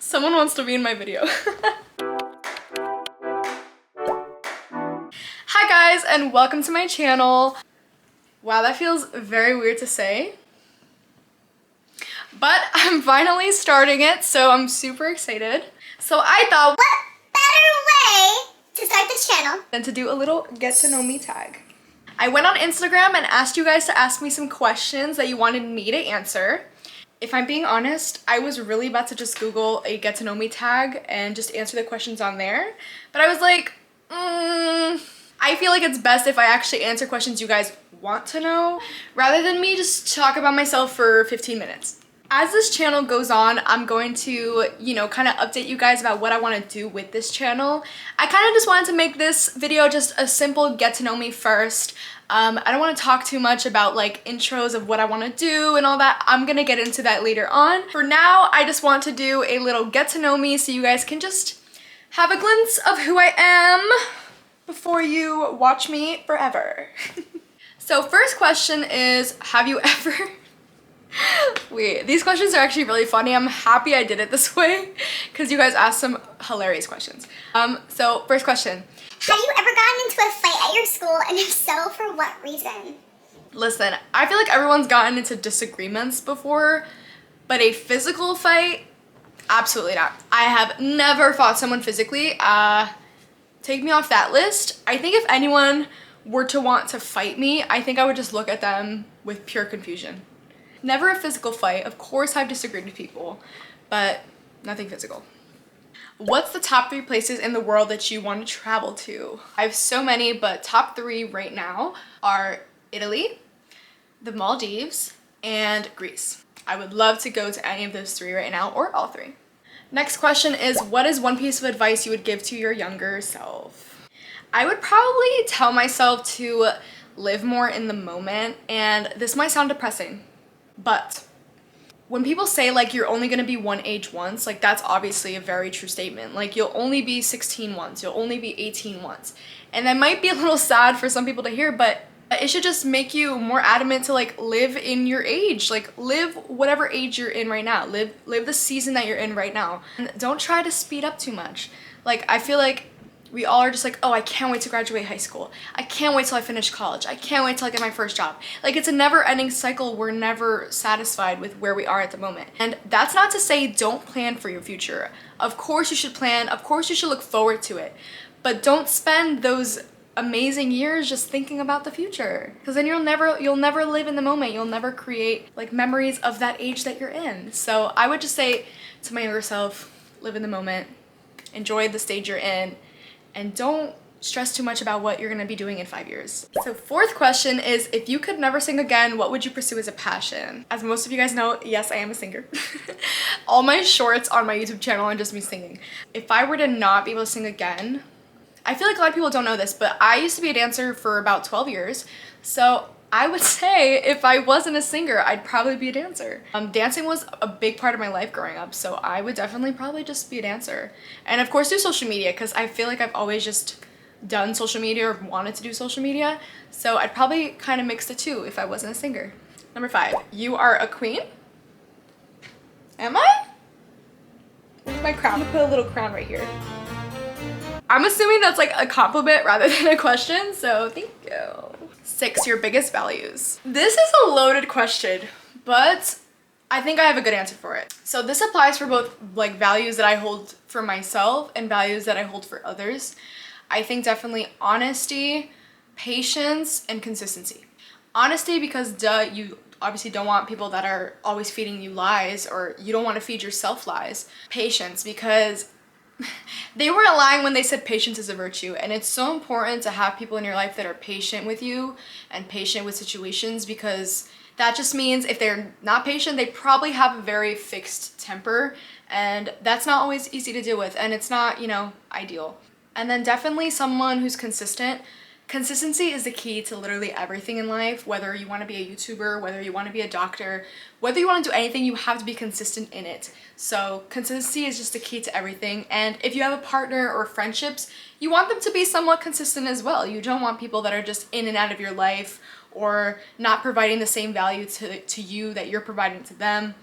Someone wants to be in my video. Hi guys, and welcome to my channel. Wow, that feels very weird to say. But I'm finally starting it, so I'm super excited. So I thought, what better way to start this channel than to do a little get to know me tag. I went on Instagram and asked you guys to ask me some questions that you wanted me to answer. If I'm being honest, I was really about to just Google a get to know me tag and just answer the questions on there. But I was like, I feel like it's best if I actually answer questions you guys want to know rather than me just talk about myself for 15 minutes. As this channel goes on, I'm going to, kind of update you guys about what I want to do with this channel. I kind of just wanted to make this video just a simple get to know me first. I don't want to talk too much about like intros of what I want to do and all that. I'm gonna get into that later on. For now, I just want to do a little get to know me so you guys can just have a glimpse of who I am before you watch me forever. So first question is, have you ever... Wait, these questions are actually really funny. I'm happy I did it this way because you guys asked some hilarious questions. So first question. Have you ever gotten into a fight at your school, and if so, for what reason? Listen, I feel like everyone's gotten into disagreements before, but a physical fight, absolutely not. I have never fought someone physically. Take me off that list. I think if anyone were to want to fight me, I think I would just look at them with pure confusion. Never a physical fight. Of course I've disagreed with people, but nothing physical. What's the top 3 places in the world that you want to travel to? I have so many, but top 3 right now are Italy, the Maldives, and Greece. I would love to go to any of those 3 right now, or all 3. Next question is, what is one piece of advice you would give to your younger self? I would probably tell myself to live more in the moment, and this might sound depressing, but when people say like you're only gonna be one age once, like that's obviously a very true statement. Like you'll only be 16 once, you'll only be 18 once. And that might be a little sad for some people to hear, but it should just make you more adamant to like live in your age. Like live whatever age you're in right now. Live the season that you're in right now. And don't try to speed up too much. Like I feel like we all are just like, oh, I can't wait to graduate high school. I can't wait till I finish college. I can't wait till I get my first job. Like it's a never-ending cycle. We're never satisfied with where we are at the moment. And that's not to say don't plan for your future. Of course you should plan. Of course you should look forward to it. But don't spend those amazing years just thinking about the future. Because then you'll never live in the moment. You'll never create like memories of that age that you're in. So I would just say to my younger self, live in the moment. Enjoy the stage you're in. And don't stress too much about what you're gonna be doing in 5 years. So fourth question is, if you could never sing again, what would you pursue as a passion? As most of you guys know, yes, I am a singer. All my shorts on my YouTube channel are just me singing. If I were to not be able to sing again, I feel like a lot of people don't know this, but I used to be a dancer for about 12 years. So I would say if I wasn't a singer, I'd probably be a dancer. Dancing was a big part of my life growing up, so I would definitely probably just be a dancer. And of course do social media, because I feel like I've always just done social media or wanted to do social media. So I'd probably kind of mix the two if I wasn't a singer. Number 5, you are a queen? Am I? Where's my crown? I'm gonna put a little crown right here. I'm assuming that's like a compliment rather than a question, so thank you. 6, your biggest values. This is a loaded question, but I think I have a good answer for it. So this applies for both like values that I hold for myself and values that I hold for others. I think definitely honesty, patience, and consistency. Honesty because you obviously don't want people that are always feeding you lies, or you don't want to feed yourself lies. Patience because they weren't lying when they said patience is a virtue, and it's so important to have people in your life that are patient with you and patient with situations, because that just means if they're not patient, they probably have a very fixed temper, and that's not always easy to deal with, and it's not, ideal. And then definitely someone who's consistent. Consistency is the key to literally everything in life, whether you want to be a YouTuber, whether you want to be a doctor, whether you want to do anything, you have to be consistent in it. So consistency is just the key to everything. And if you have a partner or friendships, you want them to be somewhat consistent as well. You don't want people that are just in and out of your life or not providing the same value to you that you're providing to them.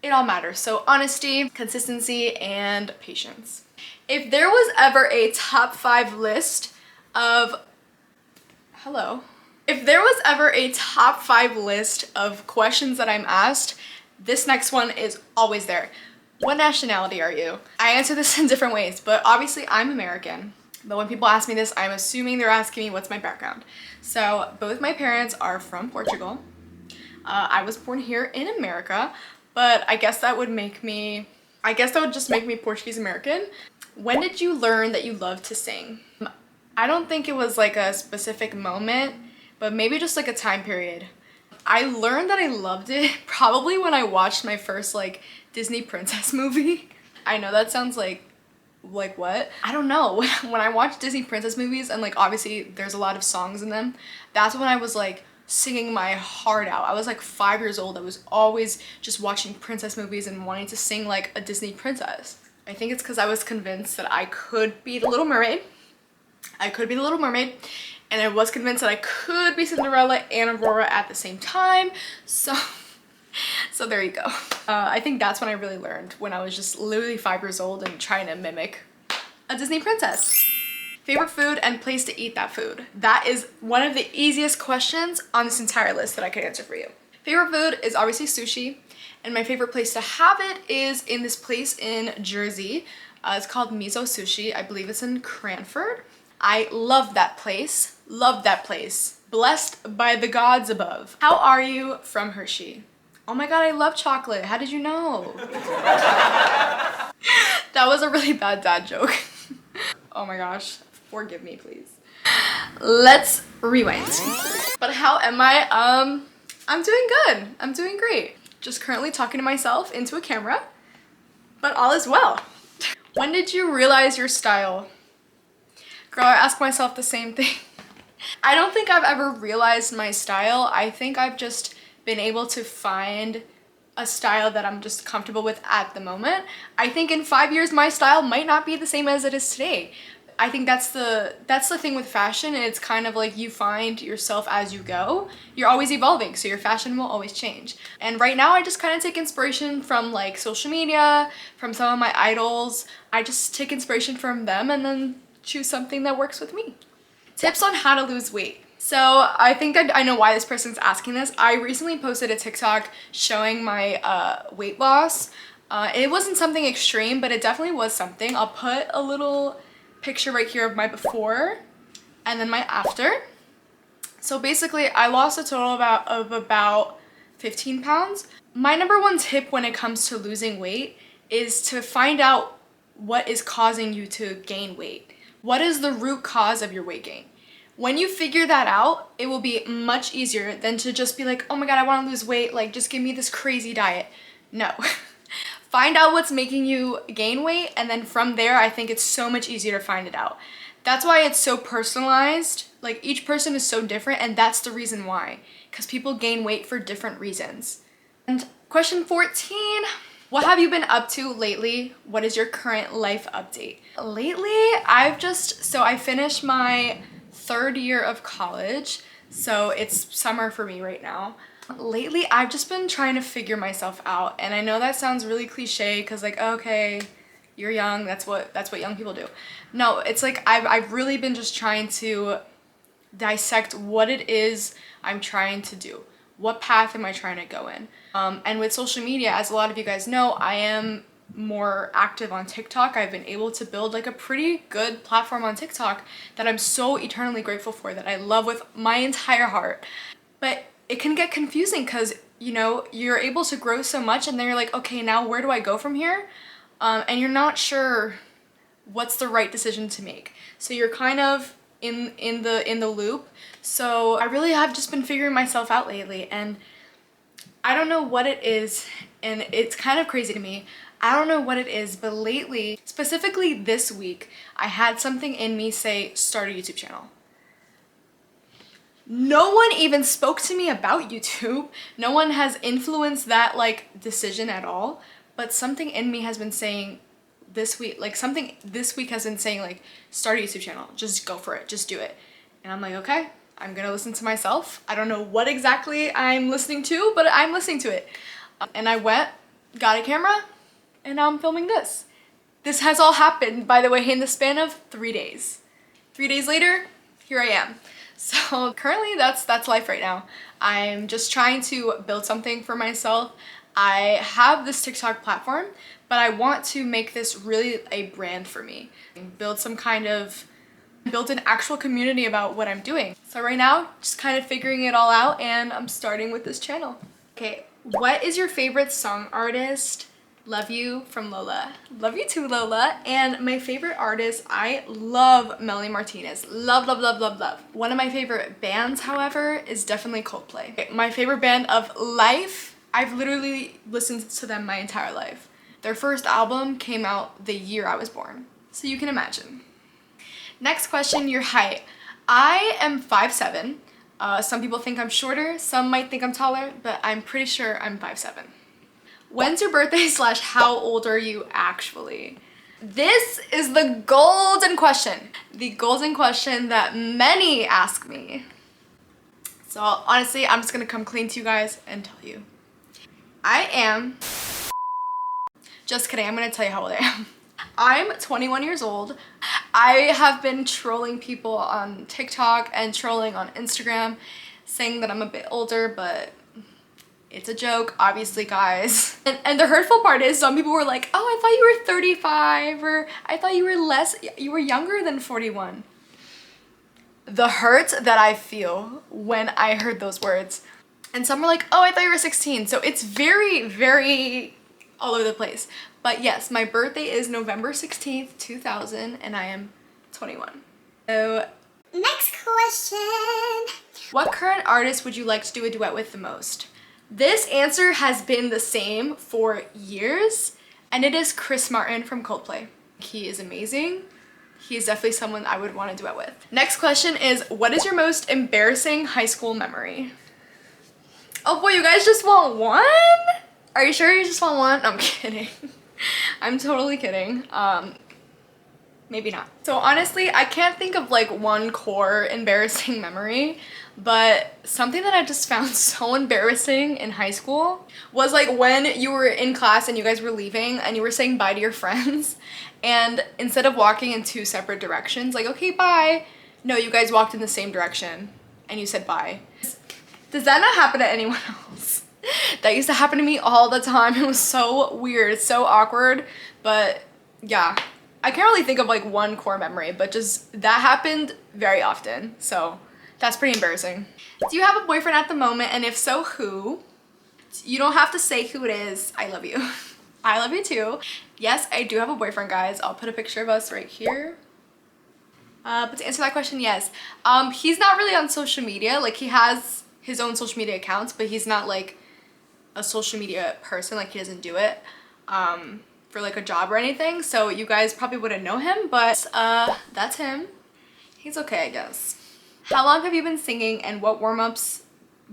it all matters. So honesty, consistency, and patience. If there was ever a top 5 list of, if there was ever a top 5 list of questions that I'm asked, this next one is always there. What nationality are you? I answer this in different ways, but obviously I'm American. But when people ask me this, I'm assuming they're asking me what's my background. So both my parents are from Portugal. I was born here in America, but I guess that would just make me Portuguese American. When did you learn that you love to sing? I don't think it was like a specific moment, but maybe just like a time period. I learned that I loved it probably when I watched my first like Disney princess movie. I know that sounds like what? I don't know. When I watch Disney princess movies and like obviously there's a lot of songs in them, that's when I was like singing my heart out. I was like 5 years old. I was always just watching princess movies and wanting to sing like a Disney princess. I think it's because I was convinced that I could be the Little Mermaid. And I was convinced that I could be Cinderella and Aurora at the same time. So there you go. I think that's when I really learned, when I was just literally 5 years old and trying to mimic a Disney princess. Favorite food and place to eat that food. That is one of the easiest questions on this entire list that I could answer for you. Favorite food is obviously sushi, and my favorite place to have it is in this place in Jersey. It's called Miso Sushi. I believe it's in Cranford. I love that place. Love that place. Blessed by the gods above. How are you from Hershey? Oh my god, I love chocolate. How did you know? That was a really bad dad joke. Oh my gosh. Forgive me, please. Let's rewind. But how am I? I'm doing good. I'm doing great. Just currently talking to myself into a camera, but all is well. When did you realize your style? Girl, I ask myself the same thing. I don't think I've ever realized my style. I think I've just been able to find a style that I'm just comfortable with at the moment. I think in 5 years my style might not be the same as it is today. I think that's the thing with fashion. It's kind of like you find yourself as you go. You're always evolving, so your fashion will always change. And right now I just kind of take inspiration from like social media, from some of my idols. I just take inspiration from them and then choose something that works with me. Tips on how to lose weight. So I think I know why this person's asking this. I recently posted a TikTok showing my weight loss. It wasn't something extreme, but it definitely was something. I'll put a little picture right here of my before and then my after. So basically I lost a total of about 15 pounds. My number one tip when it comes to losing weight is to find out what is causing you to gain weight. What is the root cause of your weight gain? When you figure that out, it will be much easier than to just be like, oh my god, I want to lose weight, like just give me this crazy diet. No. Find out what's making you gain weight, and then from there, I think it's so much easier to find it out. That's why it's so personalized. Like each person is so different, and that's the reason why. Because people gain weight for different reasons. And question 14, what have you been up to lately? What is your current life update? Lately, I finished my 3rd year of college, so it's summer for me right now. Lately, I've just been trying to figure myself out, and I know that sounds really cliche because like, okay, you're young, that's what young people do. No, it's like I've really been just trying to dissect what it is I'm trying to do. What path am I trying to go in? And with social media, as a lot of you guys know, I am more active on TikTok. I've been able to build like a pretty good platform on TikTok that I'm so eternally grateful for, that I love with my entire heart. But it can get confusing because, you know, you're able to grow so much and then you're like, okay, now where do I go from here? And you're not sure what's the right decision to make. So you're kind of in the loop. So I really have just been figuring myself out lately, and I don't know what it is, and it's kind of crazy to me. I don't know what it is, but lately, specifically this week, I had something in me say, start a YouTube channel. No one even spoke to me about YouTube. No one has influenced that like decision at all, but something in me has been saying this week, like something this week has been saying like, start a YouTube channel, just go for it, just do it. And I'm like, okay, I'm gonna listen to myself. I don't know what exactly I'm listening to, but I'm listening to it. And I went got a camera, and now I'm filming this. This has all happened, by the way, in the span of 3 days. 3 days later, here I am. So currently that's life right now. I'm just trying to build something for myself. I have this TikTok platform, but I want to make this really a brand for me. Build an actual community about what I'm doing. So right now, just kind of figuring it all out, and I'm starting with this channel. Okay, what is your favorite song artist? Love you from Lola. Love you too, Lola. And my favorite artist, I love Melanie Martinez. Love, love, love, love, love. One of my favorite bands, however, is definitely Coldplay. Okay, my favorite band of life, I've literally listened to them my entire life. Their first album came out the year I was born, so you can imagine. Next question, your height. I am 5'7". Some people think I'm shorter, some might think I'm taller, but I'm pretty sure I'm 5'7". When's your birthday / how old are you actually? This is the golden question. The golden question that many ask me. So honestly, I'm just gonna come clean to you guys and tell you. I am, just kidding, I'm gonna tell you how old I am. I'm 21 years old. I have been trolling people on TikTok and trolling on Instagram, saying that I'm a bit older, but it's a joke, obviously, guys. And the hurtful part is some people were like, oh, I thought you were 35, or I thought you were younger than 41. The hurt that I feel when I heard those words. And some were like, oh, I thought you were 16. So it's very, very all over the place. But yes, my birthday is November 16th, 2000, and I am 21. So Next question. what current artist would you like to do a duet with the most? This answer has been the same for years, and it is Chris Martin from Coldplay. He is amazing. He is definitely someone I would want to duet with. Next question is, what is your most embarrassing high school memory? Oh boy, you guys just want one? Are you sure you just want one? No, I'm kidding. I'm totally kidding. Maybe not. So honestly, I can't think of like one core embarrassing memory, but something that I just found so embarrassing in high school was like when you were in class and you guys were leaving and you were saying bye to your friends, and instead of walking in two separate directions, like, okay, bye, no, you guys walked in the same direction and you said bye. Does that not happen to anyone else? That used to happen to me all the time. It was so weird, so awkward, but yeah. I can't really think of like one core memory, but just that happened very often. So that's pretty embarrassing. Do you have a boyfriend at the moment? And if so, who? You don't have to say who it is. I love you. I love you too. Yes, I do have a boyfriend, guys. I'll put a picture of us right here. But to answer that question, yes. He's not really on social media. Like, he has his own social media accounts, but he's not like a social media person. Like, he doesn't do it for like a job or anything, so you guys probably wouldn't know him, but that's him. He's okay, I guess. How long have you been singing, and what warm-ups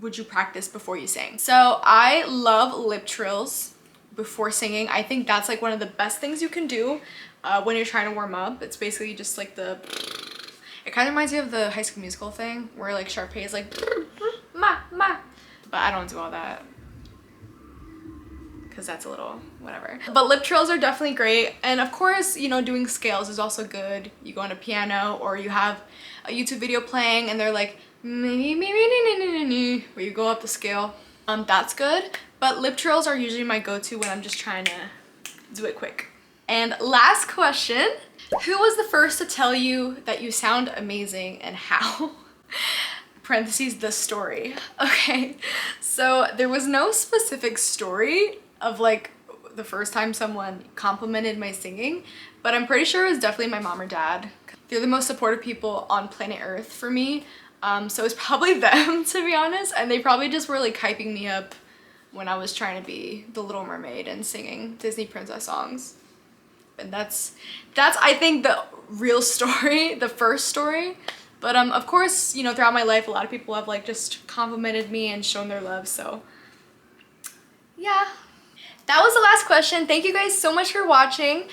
would you practice before you sing? So I love lip trills before singing. I think that's like one of the best things you can do when you're trying to warm up. It's basically just like it kind of reminds me of the High School Musical thing where like Sharpay is like ma ma, but I don't do all that because that's a little whatever. But lip trills are definitely great, and of course, you know, doing scales is also good. You go on a piano or you have a YouTube video playing and they're like where you go up the scale. That's good, but lip trills are usually my go-to when I'm just trying to do it quick. And last question, who was the first to tell you that you sound amazing and how? Parentheses, the story. Okay, so there was no specific story of like the first time someone complimented my singing, but I'm pretty sure it was definitely my mom or dad. They're the most supportive people on planet Earth for me, so it's probably them, to be honest, and they probably just were like hyping me up when I was trying to be the Little Mermaid and singing Disney princess songs. And that's I think the real story, the first story. But of course, you know, throughout my life, a lot of people have like just complimented me and shown their love, so yeah. That was the last question. Thank you guys so much for watching.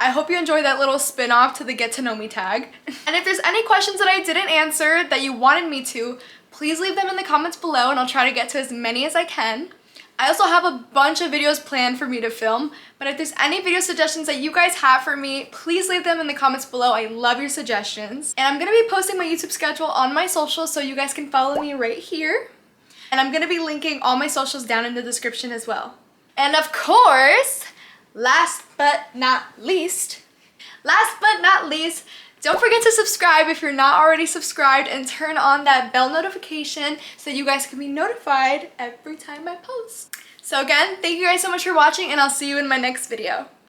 I hope you enjoyed that little spin-off to the Get to Know Me tag. And if there's any questions that I didn't answer that you wanted me to, please leave them in the comments below and I'll try to get to as many as I can. I also have a bunch of videos planned for me to film, but if there's any video suggestions that you guys have for me, please leave them in the comments below. I love your suggestions. And I'm gonna be posting my YouTube schedule on my socials, so you guys can follow me right here. And I'm gonna be linking all my socials down in the description as well. And of course, last but not least, don't forget to subscribe if you're not already subscribed, and turn on that bell notification so you guys can be notified every time I post. So again, thank you guys so much for watching, and I'll see you in my next video.